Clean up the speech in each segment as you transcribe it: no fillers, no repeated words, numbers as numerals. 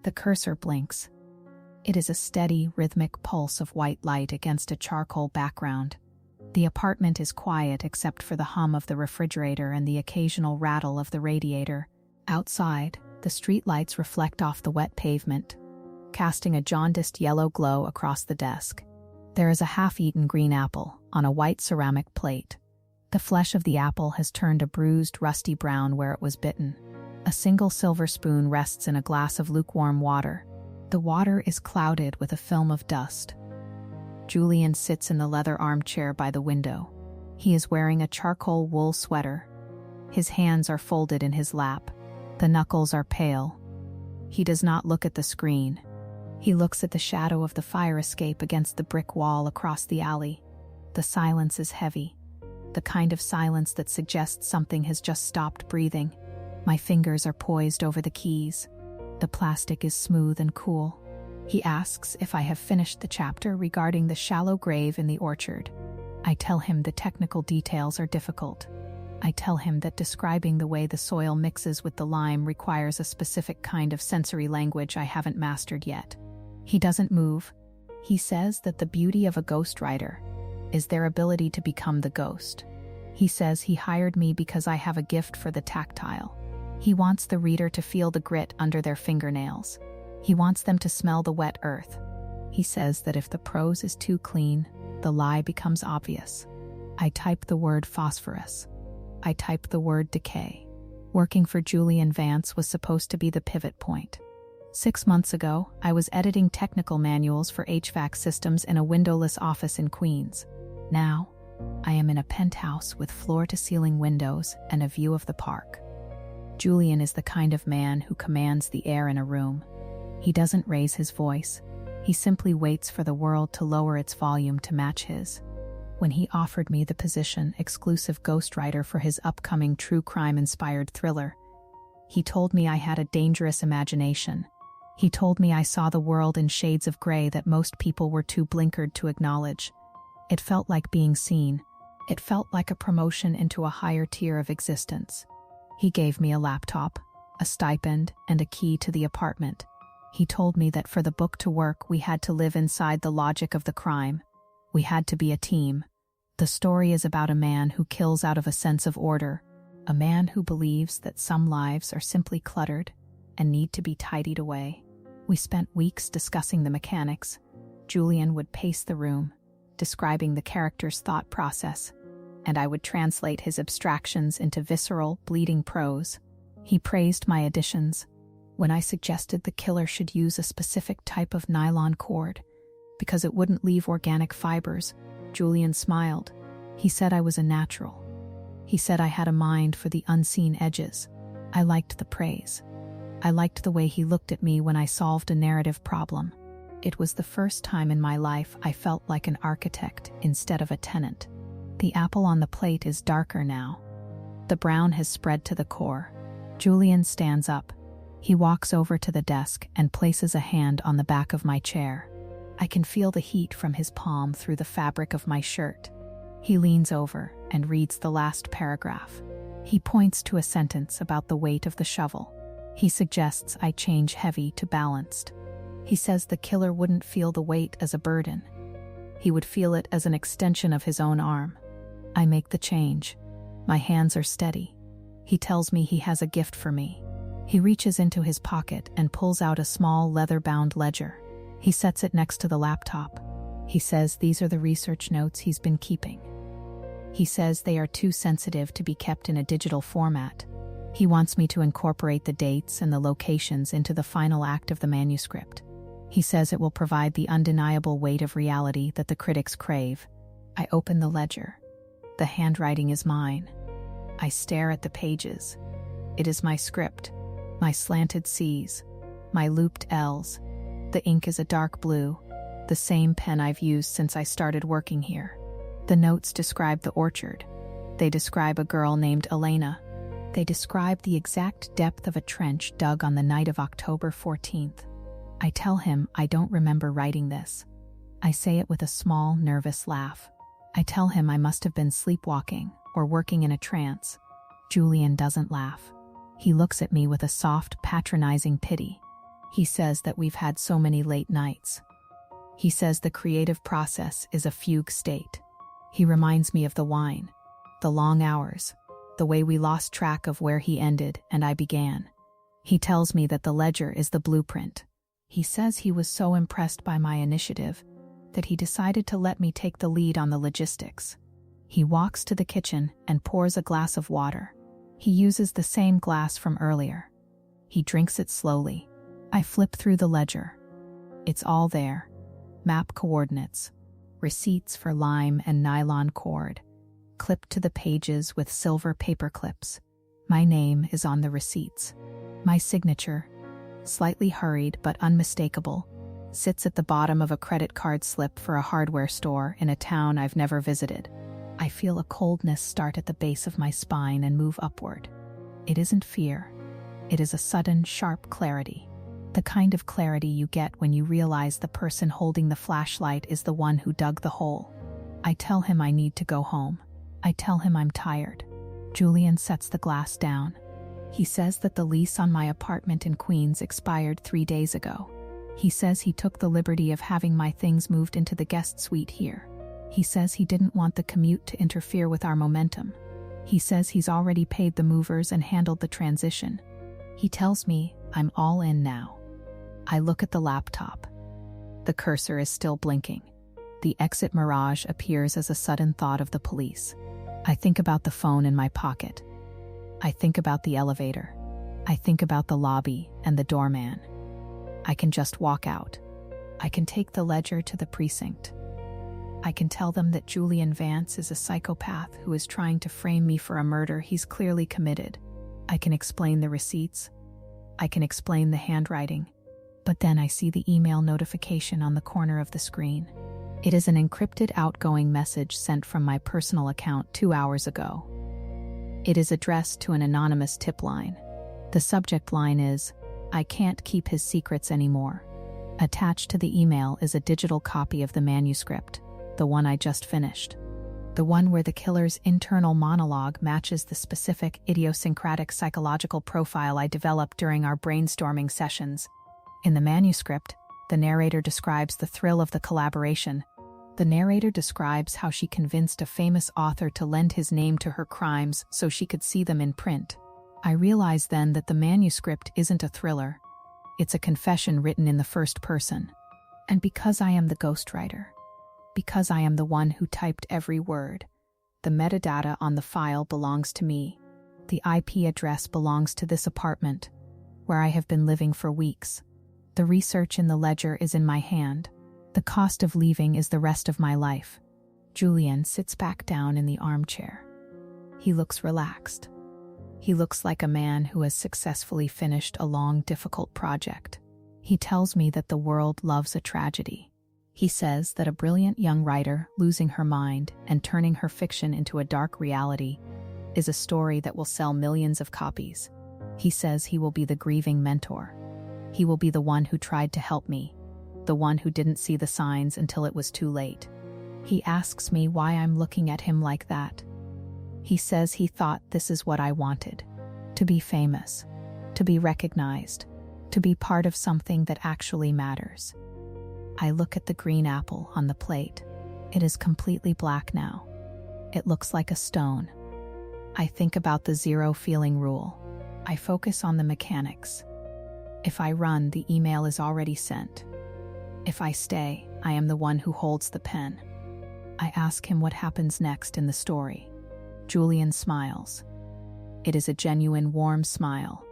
The cursor blinks. It is a steady, rhythmic pulse of white light against a charcoal background. The apartment is quiet except for the hum of the refrigerator and the occasional rattle of the radiator. Outside, the streetlights reflect off the wet pavement, casting a jaundiced yellow glow across the desk. There is a half-eaten green apple on a white ceramic plate. The flesh of the apple has turned a bruised, rusty brown where it was bitten. A single silver spoon rests in a glass of lukewarm water. The water is clouded with a film of dust. Julian sits in the leather armchair by the window. He is wearing a charcoal wool sweater. His hands are folded in his lap. The knuckles are pale. He does not look at the screen. He looks at the shadow of the fire escape against the brick wall across the alley. The silence is heavy, the kind of silence that suggests something has just stopped breathing. My fingers are poised over the keys. The plastic is smooth and cool. He asks if I have finished the chapter regarding the shallow grave in the orchard. I tell him the technical details are difficult. I tell him that describing the way the soil mixes with the lime requires a specific kind of sensory language I haven't mastered yet. He doesn't move. He says that the beauty of a ghostwriter is their ability to become the ghost. He says he hired me because I have a gift for the tactile. He wants the reader to feel the grit under their fingernails. He wants them to smell the wet earth. He says that if the prose is too clean, the lie becomes obvious. I type the word phosphorus. I type the word decay. Working for Julian Vance was supposed to be the pivot point. 6 months ago, I was editing technical manuals for HVAC systems in a windowless office in Queens. Now, I am in a penthouse with floor-to-ceiling windows and a view of the park. Julian is the kind of man who commands the air in a room. He doesn't raise his voice. He simply waits for the world to lower its volume to match his. When he offered me the position exclusive ghostwriter for his upcoming true crime-inspired thriller, he told me I had a dangerous imagination. He told me I saw the world in shades of gray that most people were too blinkered to acknowledge. It felt like being seen. It felt like a promotion into a higher tier of existence. He gave me a laptop, a stipend, and a key to the apartment. He told me that for the book to work, we had to live inside the logic of the crime. We had to be a team. The story is about a man who kills out of a sense of order, a man who believes that some lives are simply cluttered and need to be tidied away. We spent weeks discussing the mechanics. Julian would pace the room, describing the character's thought process, and I would translate his abstractions into visceral, bleeding prose. He praised my additions. When I suggested the killer should use a specific type of nylon cord, because it wouldn't leave organic fibers, Julian smiled. He said I was a natural. He said I had a mind for the unseen edges. I liked the praise. I liked the way he looked at me when I solved a narrative problem. It was the first time in my life I felt like an architect instead of a tenant. The apple on the plate is darker now. The brown has spread to the core. Julian stands up. He walks over to the desk and places a hand on the back of my chair. I can feel the heat from his palm through the fabric of my shirt. He leans over and reads the last paragraph. He points to a sentence about the weight of the shovel. He suggests I change heavy to balanced. He says the killer wouldn't feel the weight as a burden. He would feel it as an extension of his own arm. I make the change. My hands are steady. He tells me he has a gift for me. He reaches into his pocket and pulls out a small leather-bound ledger. He sets it next to the laptop. He says these are the research notes he's been keeping. He says they are too sensitive to be kept in a digital format. He wants me to incorporate the dates and the locations into the final act of the manuscript. He says it will provide the undeniable weight of reality that the critics crave. I open the ledger. The handwriting is mine. I stare at the pages. It is my script, my slanted C's, my looped L's. The ink is a dark blue, the same pen I've used since I started working here. The notes describe the orchard. They describe a girl named Elena. They describe the exact depth of a trench dug on the night of October 14th. I tell him I don't remember writing this. I say it with a small, nervous laugh. I tell him I must have been sleepwalking or working in a trance. Julian doesn't laugh. He looks at me with a soft, patronizing pity. He says that we've had so many late nights. He says the creative process is a fugue state. He reminds me of the wine, the long hours, the way we lost track of where he ended and I began. He tells me that the ledger is the blueprint. He says he was so impressed by my initiative that he decided to let me take the lead on the logistics. He walks to the kitchen and pours a glass of water. He uses the same glass from earlier. He drinks it slowly. I flip through the ledger. It's all there. Map coordinates, receipts for lime and nylon cord, clipped to the pages with silver paper clips. My name is on the receipts. My signature, slightly hurried but unmistakable, sits at the bottom of a credit card slip for a hardware store in a town I've never visited. I feel a coldness start at the base of my spine and move upward. It isn't fear. It is a sudden, sharp clarity. The kind of clarity you get when you realize the person holding the flashlight is the one who dug the hole. I tell him I need to go home. I tell him I'm tired. Julian sets the glass down. He says that the lease on my apartment in Queens expired 3 days ago. He says he took the liberty of having my things moved into the guest suite here. He says he didn't want the commute to interfere with our momentum. He says he's already paid the movers and handled the transition. He tells me I'm all in now. I look at the laptop. The cursor is still blinking. The exit mirage appears as a sudden thought of the police. I think about the phone in my pocket. I think about the elevator. I think about the lobby and the doorman. I can just walk out. I can take the ledger to the precinct. I can tell them that Julian Vance is a psychopath who is trying to frame me for a murder he's clearly committed. I can explain the receipts. I can explain the handwriting. But then I see the email notification on the corner of the screen. It is an encrypted outgoing message sent from my personal account 2 hours ago. It is addressed to an anonymous tip line. The subject line is, "I can't keep his secrets anymore." Attached to the email is a digital copy of the manuscript, the one I just finished. The one where the killer's internal monologue matches the specific idiosyncratic psychological profile I developed during our brainstorming sessions. In the manuscript, the narrator describes the thrill of the collaboration. The narrator describes how she convinced a famous author to lend his name to her crimes so she could see them in print. I realize then that the manuscript isn't a thriller. It's a confession written in the first person. And because I am the ghostwriter, because I am the one who typed every word, the metadata on the file belongs to me. The IP address belongs to this apartment, where I have been living for weeks. The research in the ledger is in my hand. The cost of leaving is the rest of my life. Julian sits back down in the armchair. He looks relaxed. He looks like a man who has successfully finished a long, difficult project. He tells me that the world loves a tragedy. He says that a brilliant young writer losing her mind and turning her fiction into a dark reality is a story that will sell millions of copies. He says he will be the grieving mentor. He will be the one who tried to help me, the one who didn't see the signs until it was too late. He asks me why I'm looking at him like that. He says he thought this is what I wanted, to be famous, to be recognized, to be part of something that actually matters. I look at the green apple on the plate. It is completely black now. It looks like a stone. I think about the zero feeling rule. I focus on the mechanics. If I run, the email is already sent. If I stay, I am the one who holds the pen. I ask him what happens next in the story. Julian smiles. It is a genuine, warm smile.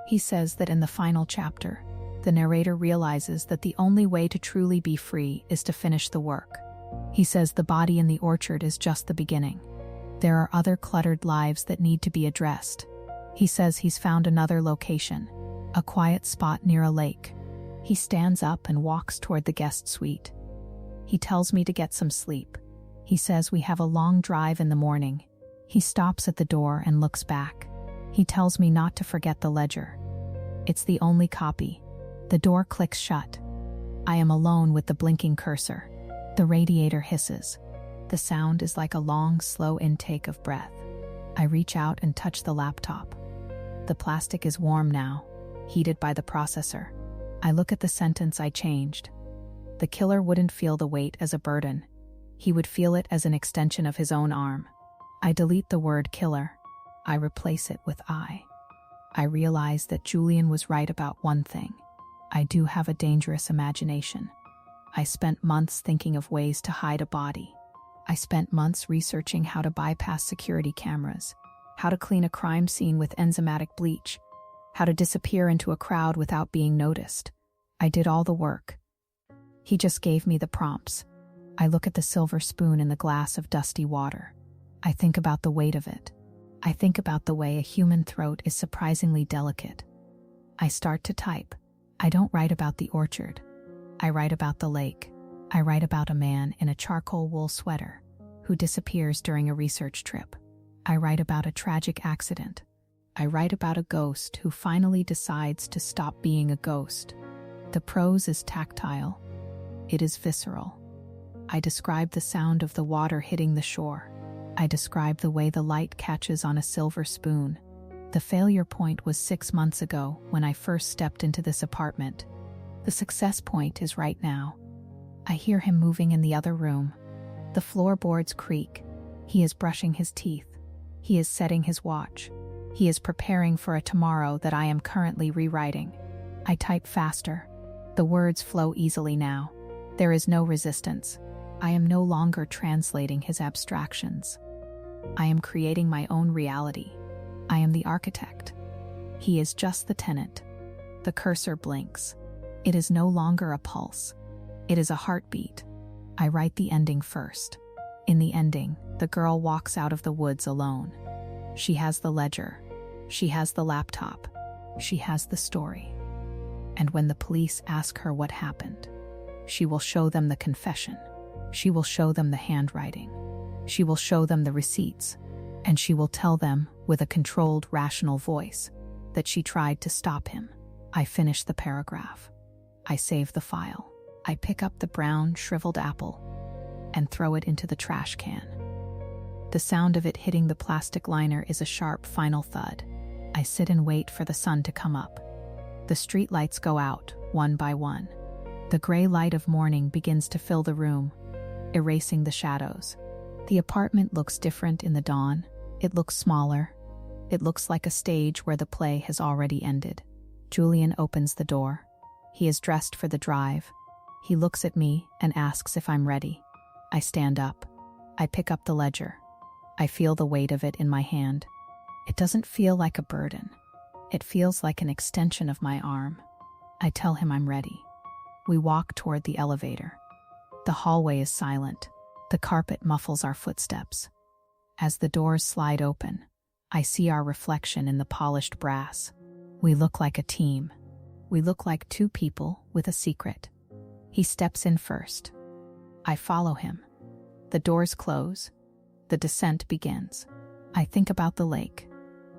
He says that in the final chapter, the narrator realizes that the only way to truly be free is to finish the work. He says the body in the orchard is just the beginning. There are other cluttered lives that need to be addressed. He says he's found another location, a quiet spot near a lake. He stands up and walks toward the guest suite. He tells me to get some sleep. He says we have a long drive in the morning. He stops at the door and looks back. He tells me not to forget the ledger. It's the only copy. The door clicks shut. I am alone with the blinking cursor. The radiator hisses. The sound is like a long, slow intake of breath. I reach out and touch the laptop. The plastic is warm now, heated by the processor. I look at the sentence I changed. The killer wouldn't feel the weight as a burden. He would feel it as an extension of his own arm. I delete the word killer. I replace it with I. I realize that Julian was right about one thing. I do have a dangerous imagination. I spent months thinking of ways to hide a body. I spent months researching how to bypass security cameras, how to clean a crime scene with enzymatic bleach, how to disappear into a crowd without being noticed. I did all the work. He just gave me the prompts. I look at the silver spoon in the glass of dusty water. I think about the weight of it. I think about the way a human throat is surprisingly delicate. I start to type. I don't write about the orchard. I write about the lake. I write about a man in a charcoal wool sweater who disappears during a research trip. I write about a tragic accident. I write about a ghost who finally decides to stop being a ghost. The prose is tactile. It is visceral. I describe the sound of the water hitting the shore. I describe the way the light catches on a silver spoon. The failure point was 6 months ago when I first stepped into this apartment. The success point is right now. I hear him moving in the other room. The floorboards creak. He is brushing his teeth. He is setting his watch. He is preparing for a tomorrow that I am currently rewriting. I type faster. The words flow easily now. There is no resistance. I am no longer translating his abstractions. I am creating my own reality. I am the architect. He is just the tenant. The cursor blinks. It is no longer a pulse. It is a heartbeat. I write the ending first. In the ending, the girl walks out of the woods alone. She has the ledger. She has the laptop. She has the story. And when the police ask her what happened, she will show them the confession. She will show them the handwriting. She will show them the receipts. And she will tell them, with a controlled, rational voice, that she tried to stop him. I finish the paragraph. I save the file. I pick up the brown, shriveled apple and throw it into the trash can. The sound of it hitting the plastic liner is a sharp, final thud. I sit and wait for the sun to come up. The street lights go out, one by one. The gray light of morning begins to fill the room, erasing the shadows. The apartment looks different in the dawn. It looks smaller. It looks like a stage where the play has already ended. Julian opens the door. He is dressed for the drive. He looks at me and asks if I'm ready. I stand up. I pick up the ledger. I feel the weight of it in my hand. It doesn't feel like a burden. It feels like an extension of my arm. I tell him I'm ready. We walk toward the elevator. The hallway is silent. The carpet muffles our footsteps. As the doors slide open, I see our reflection in the polished brass. We look like a team. We look like two people with a secret. He steps in first. I follow him. The doors close. The descent begins. I think about the lake.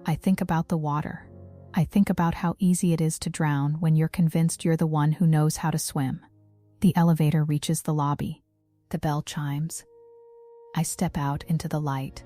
I think about the water. I think about how easy it is to drown when you're convinced you're the one who knows how to swim. The elevator reaches the lobby. The bell chimes. I step out into the light.